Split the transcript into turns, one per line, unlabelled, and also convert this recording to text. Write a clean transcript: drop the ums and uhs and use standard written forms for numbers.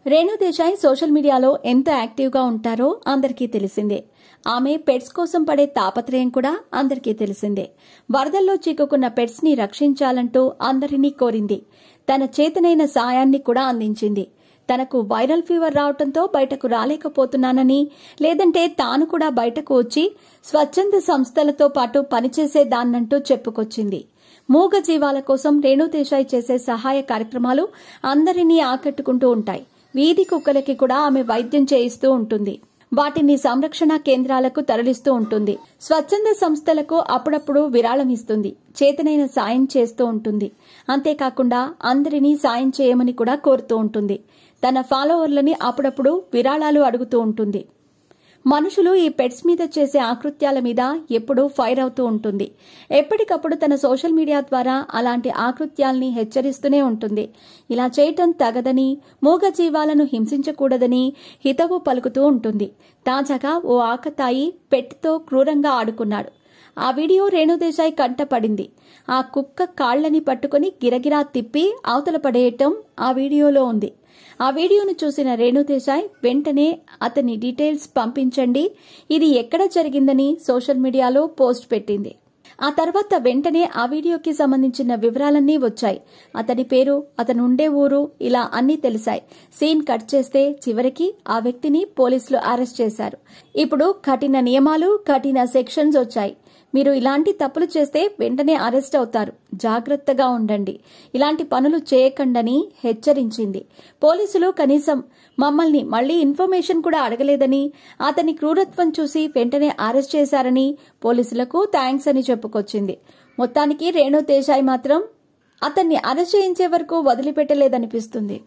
Renu Desai social మీడియాలో ఎంత యాక్టివ్గా ఉంటారో అందరికీ తెలిసిందే. ఆమె పెట్స్ కోసం పడే తాపత్రయం కూడా అందరికీ తెలిసిందే. వరదల్లో చిక్కుకున్న పెట్స్ ని రక్షించాలంటూ అందరినీ కోరింది. తన చేతనైన సాయాన్ని కూడా అందించింది. తనకు వైరల్ ఫీవర్ రావడంతో బయటకు రాలేకపోతున్నానని, లేదంటే తాను కూడా బయటకు వచ్చి స్వచ్ఛంద సంస్థలతో పాటు పనిచేసేదాన్నంటూ చెప్పుకొచ్చింది. మూగ జీవాల కోసం రేణు దేశాయ్ చేసే సహాయ కార్యక్రమాలు అందరినీ ఆకట్టుకుంటూ ఉంటాయి. వీధి కుక్కలకి కూడా ఆమె వైద్యం చేయిస్తూ ఉంటుంది. వాటిని సంరక్షణ కేంద్రాలకు తరలిస్తూ ఉంటుంది. స్వచ్ఛంద సంస్థలకు అప్పుడప్పుడు విరాళం ఇస్తుంది. చేతనైన సాయం చేస్తూ ఉంటుంది. అంతేకాకుండా అందరినీ సాయం చేయమని కూడా కోరుతూ ఉంటుంది. తన ఫాలోవర్లని అప్పుడప్పుడు విరాళాలు అడుగుతూ ఉంటుంది. మనుషులు ఈ పెట్స్ మీద చేసే ఆకృత్యాల మీద ఎప్పుడూ ఫైర్ అవుతూ ఉంటుంది. ఎప్పటికప్పుడు తన సోషల్ మీడియా ద్వారా అలాంటి ఆకృత్యాల్ని హెచ్చరిస్తూనే ఉంటుంది. ఇలా చేయటం తగదని, మూగ జీవాలను హింసించకూడదని హితవు పలుకుతూ ఉంటుంది. తాజాగా ఓ ఆకతాయి పెట్తో క్రూరంగా ఆడుకున్నాడు. ఆ వీడియో రేణు దేశాయ్ కంట పడింది. ఆ కుక్క కాళ్లని పట్టుకుని గిరగిరా తిప్పి అవతల పడేయటం ఆ వీడియోలో ఉంది. ఆ వీడియోను చూసిన రేణు దేశాయ్ వెంటనే అతని డీటెయిల్స్ పంపించండి, ఇది ఎక్కడ జరిగిందని సోషల్ మీడియాలో పోస్ట్ పెట్టింది. ఆ తర్వాత వెంటనే ఆ వీడియోకి సంబంధించిన వివరాలన్నీ వచ్చాయి. అతని పేరు, అతను ఉండే ఊరు, ఇలా అన్నీ తెలిసాయి. సీన్ కట్ చేస్తే చివరికి ఆ వ్యక్తిని పోలీసులు అరెస్ట్ చేశారు. ఇప్పుడు కఠిన నియమాలు, కఠిన సెక్షన్స్ వచ్చాయి. మీరు ఇలాంటి తప్పులు చేస్తే వెంటనే అరెస్ట్ అవుతారు. జాగ్రత్తగా ఉండండి. ఇలాంటి పనులు చేయకండని హెచ్చరించింది. పోలీసులు కనీసం మమ్మల్ని మళ్లీ ఇన్ఫర్మేషన్ కూడా అడగలేదని, అతని క్రూరత్వం చూసి వెంటనే అరెస్ట్ చేశారని పోలీసులకు థ్యాంక్స్ అని చెప్పుకొచ్చింది. మొత్తానికి రేణు దేశాయ్ మాత్రం అతన్ని అరెస్ట్ చేయించే వరకు వదిలిపెట్టలేదనిపిస్తుంది.